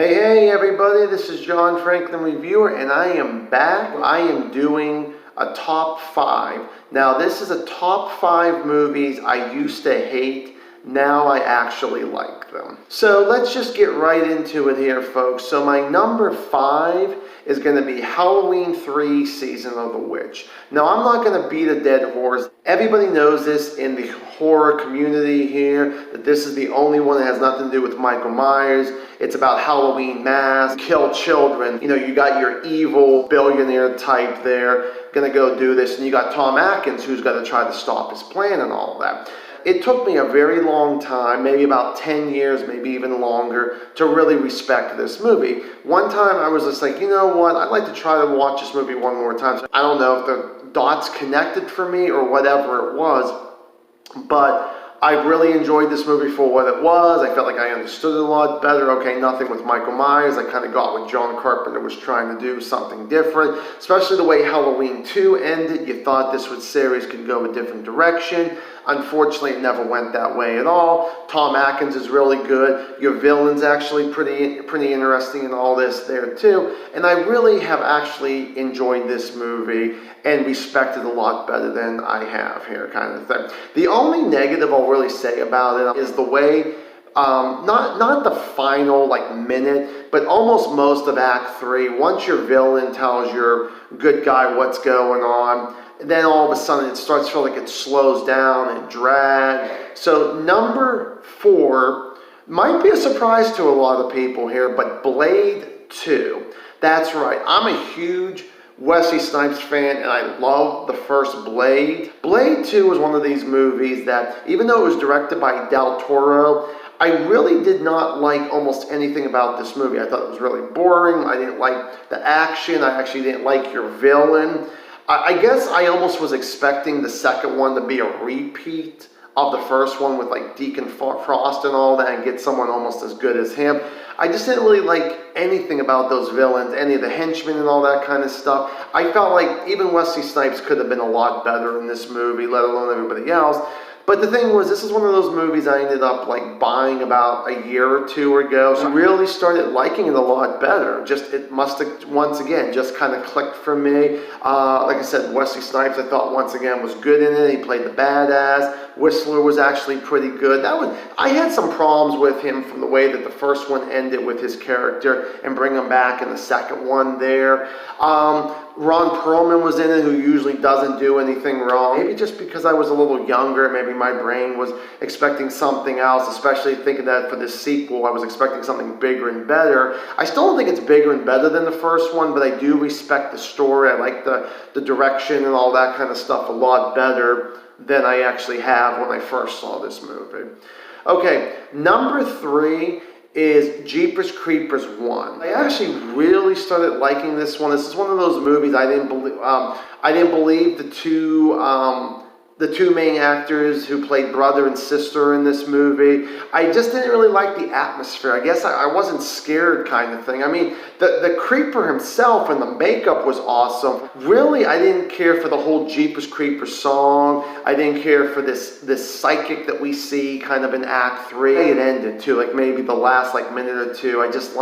Hey everybody, this is John Franklin Reviewer and I am back. I am doing a top 5. Now this is a top 5 movies I used to hate. Now I actually like them. So let's just get right into it here, folks. So my number 5 is going to be Halloween 3 Season of the Witch. Now I'm not going to beat a dead horse. Everybody knows this in the horror community here, that this is the only one that has nothing to do with Michael Myers. It's about Halloween masks, kill children. You know, you got your evil billionaire type there, gonna go do this, and you got Tom Atkins who's gonna try to stop his plan and all that. It took me a very long time, maybe about 10 years, maybe even longer, to really respect this movie. One time I was just like, you know what, I'd like to try to watch this movie one more time. So I don't know if the dots connected for me or whatever it was, but I really enjoyed this movie for what it was. I felt like I understood it a lot better. Okay, nothing with Michael Myers. I kind of got what John Carpenter was trying to do, something different. Especially the way Halloween 2 ended. You thought this series could go a different direction. Unfortunately, it never went that way at all. Tom Atkins is really good. Your villain's actually pretty interesting in all this there too. And I really have actually enjoyed this movie and respected a lot better than I have here, kind of thing. The only negative I'll really say about it is the way, not the final minute, but almost most of Act 3, once your villain tells your good guy what's going on, then all of a sudden it starts to feel like it slows down and drags. So number 4 might be a surprise to a lot of people here, but Blade 2. That's right, I'm a huge Wesley Snipes fan, and I love the first Blade. Blade 2 was one of these movies that, even though it was directed by Del Toro, I really did not like almost anything about this movie. I thought it was really boring. I didn't like the action. I actually didn't like your villain. I guess I almost was expecting the second one to be a repeat of the first one with Deacon Frost and all that, and get someone almost as good as him. I just didn't really like anything about those villains, any of the henchmen and all that kind of stuff. I felt like even Wesley Snipes could have been a lot better in this movie, let alone everybody else. But the thing was, this is one of those movies I ended up buying about a year or two ago. So I really started liking it a lot better. Just, it must have, once again, just kind of clicked for me. Like I said, Wesley Snipes, I thought once again was good in it. He played the badass. Whistler was actually pretty good. I had some problems with him from the way that the first one ended with his character and bring him back in the second one there. Ron Perlman was in it, who usually doesn't do anything wrong. Maybe just because I was a little younger, maybe my brain was expecting something else, especially thinking that for this sequel, I was expecting something bigger and better. I still don't think it's bigger and better than the first one, but I do respect the story. I like the direction and all that kind of stuff a lot better than I actually have when I first saw this movie. Okay, number 3 is Jeepers Creepers 1. I actually really started liking this one. This is one of those movies I didn't believe the two main actors who played brother and sister in this movie. I just didn't really like the atmosphere. I guess I wasn't scared, kind of thing. I mean, the creeper himself and the makeup was awesome. Really, I didn't care for the whole Jeepers Creepers song. I didn't care for this psychic that we see kind of in Act 3. It ended too, maybe the last minute or two. I just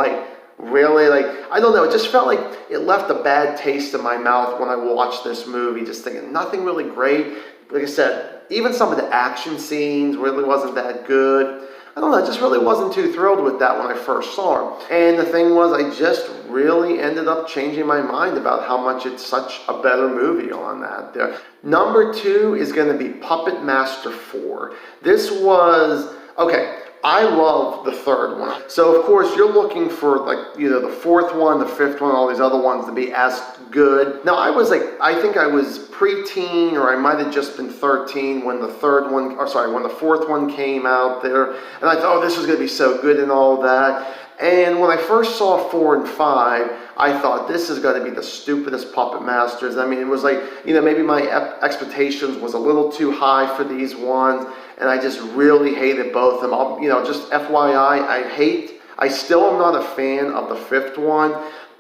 really, I don't know, it just felt like it left a bad taste in my mouth when I watched this movie, just thinking nothing really great. Like I said, even some of the action scenes really wasn't that good. I don't know, I just really wasn't too thrilled with that when I first saw it. And the thing was, I just really ended up changing my mind about how much it's such a better movie on that there. Number 2 is going to be Puppet Master 4. This was, okay, I love the third one. So of course you're looking for the fourth one, the fifth one, all these other ones to be as good. Now I was I think I was preteen, or I might have just been 13 when the when the fourth one came out there. And I thought, oh, this was going to be so good and all that. And when I first saw 4 and 5, I thought, this is going to be the stupidest Puppet Masters. I mean, it was maybe my expectations was a little too high for these ones, and I just really hated both of them. Just FYI, I still am not a fan of the fifth one,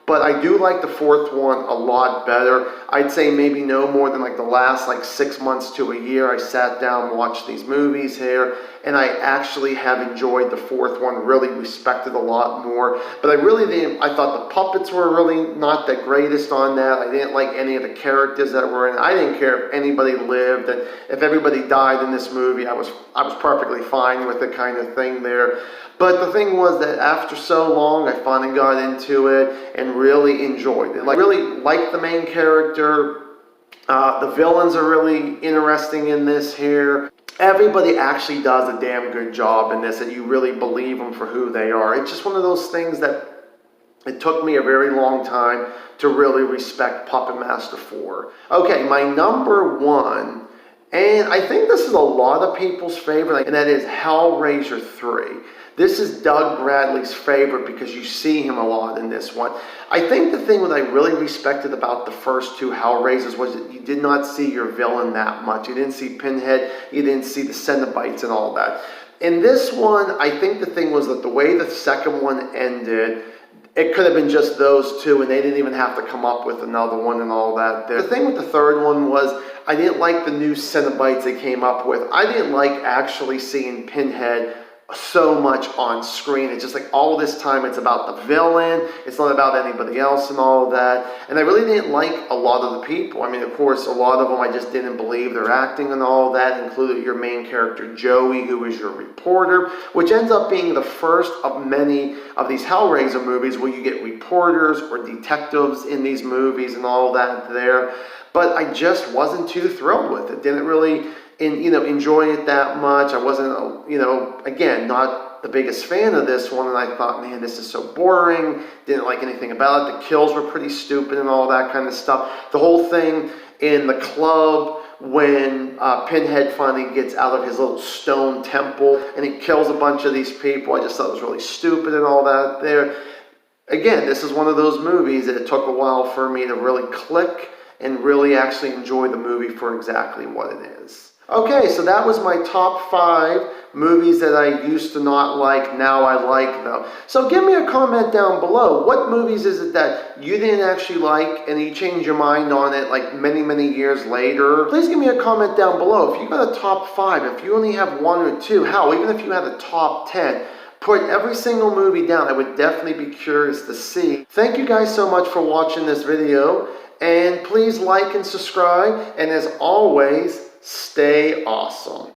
But I do like the fourth one a lot better. I'd say maybe no more than like the last like 6 months to a year I sat down and watched these movies here, and I actually have enjoyed the fourth one, really respected a lot more. But I really didn't, I thought the puppets were really not the greatest on that. I didn't like any of the characters that were in it. I didn't care if anybody lived, and if everybody died in this movie, I was perfectly fine with the kind of thing there. But the thing was that after so long, I finally got into it and really enjoyed it. Like, really liked the main character. The villains are really interesting in this here. Everybody actually does a damn good job in this, and you really believe them for who they are. It's just one of those things that it took me a very long time to really respect Puppet Master 4. Okay, my number one, and I think this is a lot of people's favorite, and that is Hellraiser 3. This is Doug Bradley's favorite because you see him a lot in this one. I think the thing that I really respected about the first two Hellraisers was that you did not see your villain that much. You didn't see Pinhead, you didn't see the Cenobites and all that. In this one, I think the thing was that the way the second one ended, it could have been just those two, and they didn't even have to come up with another one and all that. The thing with the third one was I didn't like the new Cenobites they came up with. I didn't like actually seeing Pinhead so much on screen. It's just like all this time it's about the villain, it's not about anybody else and all of that. And I really didn't like a lot of the people. I mean, of course, a lot of them I just didn't believe their acting and all of that, included your main character Joey, who is your reporter, which ends up being the first of many of these Hellraiser movies where you get reporters or detectives in these movies and all of that there. But I just wasn't too thrilled with it. Didn't really enjoy it that much. I wasn't, again, not the biggest fan of this one, and I thought, man, this is so boring. Didn't like anything about it. The kills were pretty stupid and all that kind of stuff. The whole thing in the club when Pinhead finally gets out of his little stone temple and he kills a bunch of these people, I just thought it was really stupid and all that there. Again, this is one of those movies that it took a while for me to really click and really actually enjoy the movie for exactly what it is. Okay, so that was my top 5 movies that I used to not like, now I like though. So give me a comment down below. What movies is it that you didn't actually like and you changed your mind on it like many, many years later? Please give me a comment down below. If you got a top 5, if you only have 1 or 2, hell, even if you had a top 10, put every single movie down. I would definitely be curious to see. Thank you guys so much for watching this video. And please like and subscribe. And as always, stay awesome.